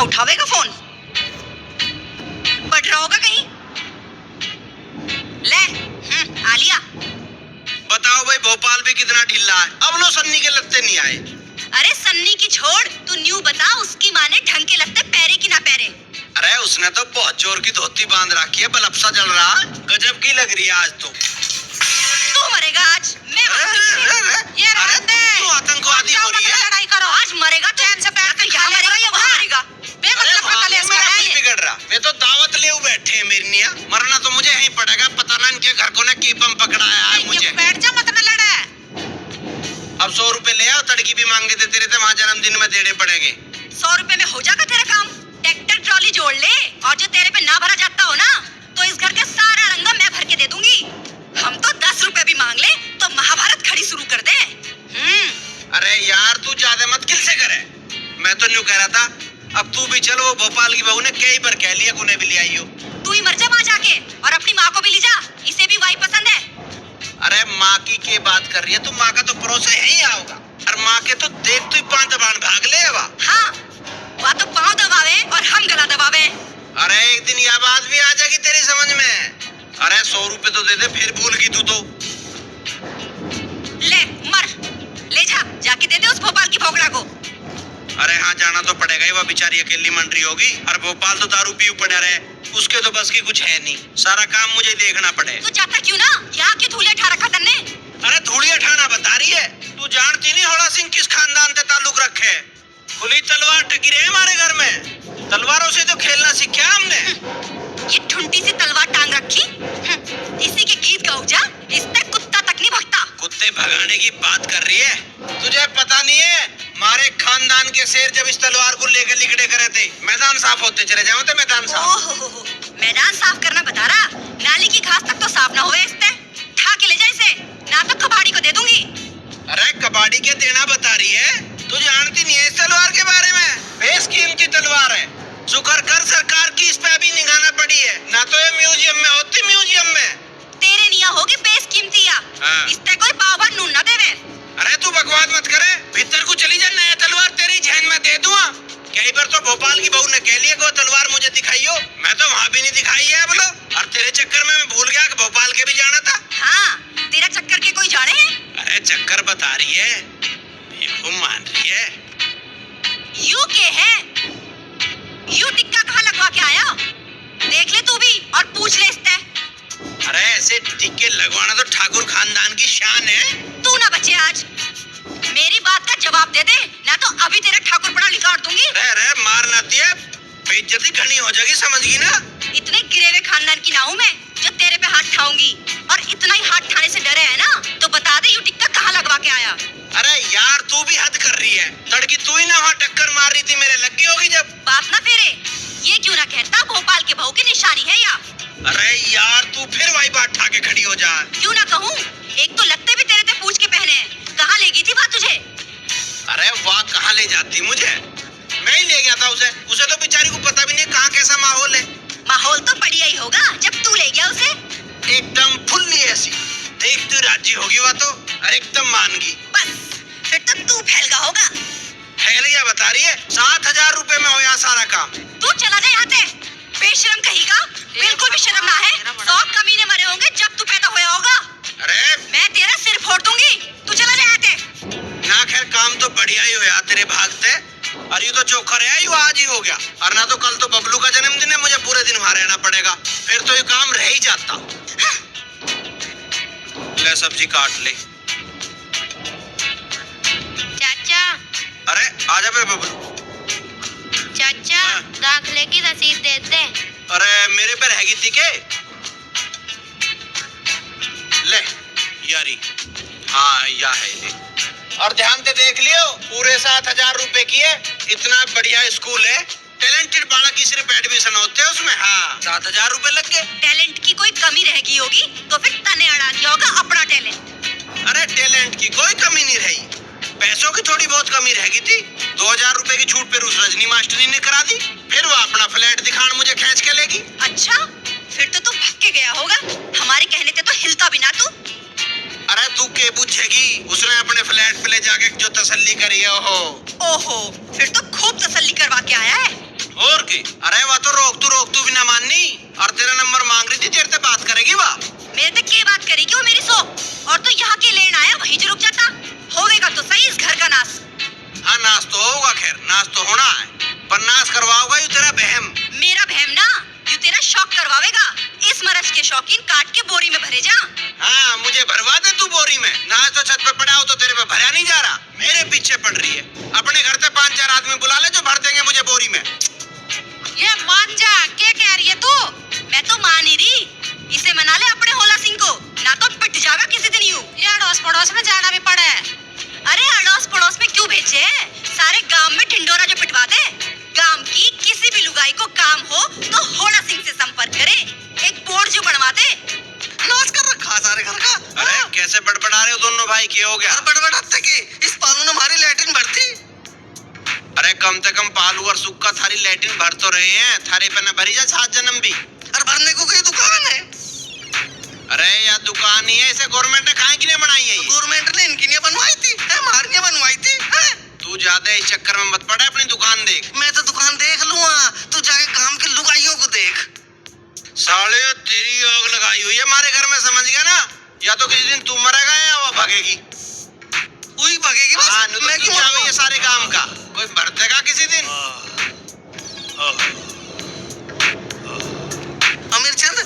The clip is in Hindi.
उठावेगा फोन? पढ़ रहा होगा कहीं। ले आलिया। बताओ भाई, भोपाल भी कितना ढीला है। अब लो सन्नी के लगते नहीं आए। अरे सन्नी की छोड़, तू न्यू बता, उसकी माँ ने ढंग के लगते पैरे की ना पैरे। अरे उसने तो बहुत जोर की धोती बांध रखी है, बल्ब सा जल रहा है। गजब की लग रही है आज तो। तू मरेगा आज। मैं ये तू आतंकवादी हो रही है। लड़ाई करो, आज मरेगा। चैन से बैठ कर यहाँ मरेगा या वहाँ मरेगा। बेमतलब का कलेश कर रहा है ये। बिगड़ रहा। वे तो दावत ले बैठे हैं मेरी निया। मरना तो मुझे यहीं पड़ेगा। पता ना इनके घर को ने की बम पकड़ाया है मुझे। बैठ जा, मत न लड़ा। अब 100 रुपए ले आओ, तड़की भी मांगे थे तेरे, वहाँ जन्मदिन में देने पड़ेंगे। 100 रुपए में हो जाएगा तेरा काम। ट्रैक्टर ट्रॉली जोड़ ले, और जो तेरे पे ना भरा जाता हो ना, तो इस घर का सारा रंगा मैं भर के दे दूंगी। हम तो 10 रुपए भी मांग ले तो महाभारत खड़ी शुरू कर दे। अरे यार तू ज्यादा मत किल से करे। मैं तो न्यू कह रहा था, अब तू भी चलो। वो भोपाल की बहू ने कई बार कह लिया उन्हें भी ले आई हो। तू ही मर जा वहाँ जाके, और अपनी माँ को भी ले जा। इसे भी वही पसंद है। अरे माँ की क्या बात कर रही है तू? माँ का तो परोसा यही आओगा। और माँ के तो देख तू पांव दबान भाग ले। हाँ, वह तो पाँव दबावे और हम गला दबावे। अरे एक दिन यह बात भी आ जाएगी तेरी समझ में। अरे 100 रुपए तो दे दे, फिर भूल गई तू तो। ले मर, ले जा, जाके दे दे उस भोपाल की भोगड़ा को। अरे हाँ, जाना तो पड़ेगा ही। वह बेचारी अकेली मंडरी होगी, और भोपाल तो दारू पी पड़ा रहे। उसके तो बस की कुछ है नहीं। सारा काम मुझे देखना पड़े। तू जाता क्यों ना? यहाँ क्यों धूले उठा रखा तन्ने? अरे धूलिया ठाना बता रही है। तू जानती नहीं होड़ा सिंह किस खानदान से ताल्लुक रखे। खुली तलवार टकी रहे हमारे घर में। तलवारों से तो खेलना सीखा हमने। ये ठुंडी सी तलवार टांग रखी। इसी के गीत गाओ जा, इससे कुत्ता तक नहीं भगता। कुत्ते भगाने की बात कर रही है? तुझे पता नहीं है, हमारे खानदान के शेर जब इस तलवार को लेकर लिगड़े करे थे, मैदान साफ होते चले जाओ थे। मैदान साफ। मैदान साफ करना बता रहा? नाली की घास तक तो साफ ना हुए इससे। ठा के ले जा इसे, ना तो कबाड़ी को दे दूंगी। अरे कबाड़ी के देना बता रही है? तू जानती नहीं है इस तलवार के बारे में? बेशकीमती तलवार है। शुक्र कर सरकार की इस पे अभी निगाह पड़ी है, ना तो ये म्यूजियम में होती। म्यूजियम में तेरे निया होगी बेशकीमती या। इससे कोई पाव भर नून ना देवे। अरे तू बकवास मत करे। भीतर को चली जा, नया तलवार तेरी जहन में दे दूंगा। कई बार तो भोपाल की बहू ने कह लिया कि वो तलवार मुझे दिखाइयो। मैं तो वहाँ भी नहीं दिखाई है बोलो। और तेरे चक्कर में मैं भूल गया कि भोपाल के भी जाना था। हाँ, तेरा चक्कर के कोई जाने हैं? अरे चक्कर बता रही है, बेवकूफ मान रही है। यू के है? यू टिक्का कहाँ लगवा के आया? देख ले तू भी और पूछ ले इससे। अरे ऐसे टिक्के लगवाना तो ठाकुर खानदान की शान है। तू ना बचे आज। मेरी बात का जवाब दे दे, ना तो अभी तेरा ठाकुर पड़ा निकाल दूंगी। अरे मार ना दिए, बेइज्जती घनी हो जाएगी, समझ गई ना? इतने गिरे हुए खानदान की ना हूँ मैं जो तेरे पे हाथ ठाऊंगी। और इतना ही हाथ ठाने से डरे है ना, तो बता दे यू टिक्का कहाँ लगवा के आया। अरे यार तू भी हद कर रही है। तड़की तू ही ना वहाँ टक्कर मार रही थी, मेरे लग गई होगी जब। बात ना फेरे, ये क्यों ना कहता भोपाल के बहू की निशानी है या? अरे यार तू फिर वही बात ठाके खड़ी हो जा। क्यों ना कहूँ, एक तो लगते भी तेरे पे पूछ के पहने हैं। कहाँ ले गई थी बात तुझे? अरे वाह, कहाँ ले जाती मुझे? मैं ही ले गया था उसे। उसे तो बेचारी को पता भी नहीं कहाँ कैसा माहौल है। माहौल तो बढ़िया ही होगा जब तू ले गया उसे। एकदम फुल्ली ऐसी। देख तू राजी होगी वह तो, और एकदम मान गई। बस फिर तो तू फैल गया होगा। फैलिया बता रही है? 7,000 रुपए में हो या सारा काम। तू चला जा यहाँ से, बेशरम कहीगा। बिल्कुल भी शर्म ना है। 100 कमीने मरे होंगे जब तू पैदा हुआ होगा। अरे मैं तेरा सिर फोड़ दूंगी। तू चला जा यहाँ से। ना खैर काम तो बढ़िया ही होया तेरे भागते। और ये तो चोखर है, ये आज ही हो गया। और ना तो कल तो बबलू का जन्मदिन है, मुझे पूरे दिन वहाँ रहना पड़ेगा। फिर तो ये काम रह ही जाता। ले सब्जी काट ले। चाचा। अरे आजा बे बबलू। चाचा, दाखिले की रसीद दे दे। अरे मेरे पे रहेगी थी के? ले यारी। हाँ या है ले। और ध्यान से देख लियो, पूरे 7,000 रुपए की है। इतना बढ़िया स्कूल है, टैलेंटेड बालक की सिर्फ एडमिशन होते हैं उसमें। हाँ 7,000 रुपए लग गए। टैलेंट की कोई कमी रह गई होगी तो फिर तने अड़ा दिया होगा अपना टैलेंट। अरे टैलेंट की कोई कमी नहीं रही, पैसों की थोड़ी बहुत कमी रह गई थी। 2,000 रुपए की छूट पे उस रजनी मास्टरी ने करा दी। फिर वो अपना फ्लैट दिखाने मुझे खींच के लेगी। अच्छा, फिर तो तू भग के गया होगा। हमारे कहने से तो हिलता भी ना तू। अरे तू के पूछेगी, उसने अपने फ्लैट पे ले जाके जो तसल्ली करी है। ओहो ओहो, फिर तो खूब तसल्ली करवा के आया है। और की? अरे वह तो रोक तू भी ना माननी, और तेरा नंबर मांग रही थी, तेरे से बात करेगी वह। मेरे तक के बात करेगी वो मेरी सो, और तू यहाँ के लेन आया वहीं जो रुक जाता। होवेगा तो सही इस घर का नाश। हाँ नाश तो होगा, खैर नाश तो होना है, पर नाश करवाओगा यू तेरा बहम। मेरा बहम ना, यू तेरा शौक करवावेगा। इस मरज के शौकीन काट के बोरी में भरे जा। हाँ मुझे भरवा दे तू बोरी में, नाश तो छत पे पड़ा हो तो तेरे पे भरा नहीं जा रहा, मेरे पीछे पड़ रही है। अपने घर से 5-4 आदमी बुला ले जो भर देंगे मुझे बोरी में। ये मान जा, क्या कह रही है तू? मैं तो मान ही रही। इसे मना ले अपने होला सिंह को, ना तो पिट जाएगा किसी दिन यूं। ये अड़ोस पड़ोस में जाना भी पड़ा है। अरे अड़ोस पड़ोस में क्यों भेजे? सारे गांव में ढिंडोरा जो पिटवा दे। गांव की किसी भी लुगाई को काम हो तो होला सिंह से संपर्क करे, एक बोर्ड जो बनवा दे। नाश कर रखा सारे घर का। अरे कैसे बड़बड़ा रहे हो दोनों भाई, क्या हो गया? बड़बड़ाते के इस पालू ने हमारी लैट्रिन भरती। अरे कम से कम पालू और सुक्का थारी लैट्रिन भर तो रहे हैं, थारे पे न भरी जा 7 जन्म भी। अरे भरने को कोई दुकान है? अरे यार दुकान ही है, इसे गवर्नमेंट ने काहे की नहीं बनाई है? गवर्नमेंट ने इनकी नहीं बनवाई थी, हमारी नहीं बनवाई थी। तू ज्यादा इस चक्कर में मत पड़ा, अपनी दुकान देख। मैं तो दुकान देख लूंगा, तू जाके काम के लुगाइयों को देख। साले तेरी आग लगाई हुई है हमारे घर में, समझ गया ना? या तो किसी दिन तू मरेगा या वो भागेगी। वही भागेगी बस। हाँ, मैं क्यों चाहे ये सारे काम का कोई भर देगा किसी दिन। अमीर चंद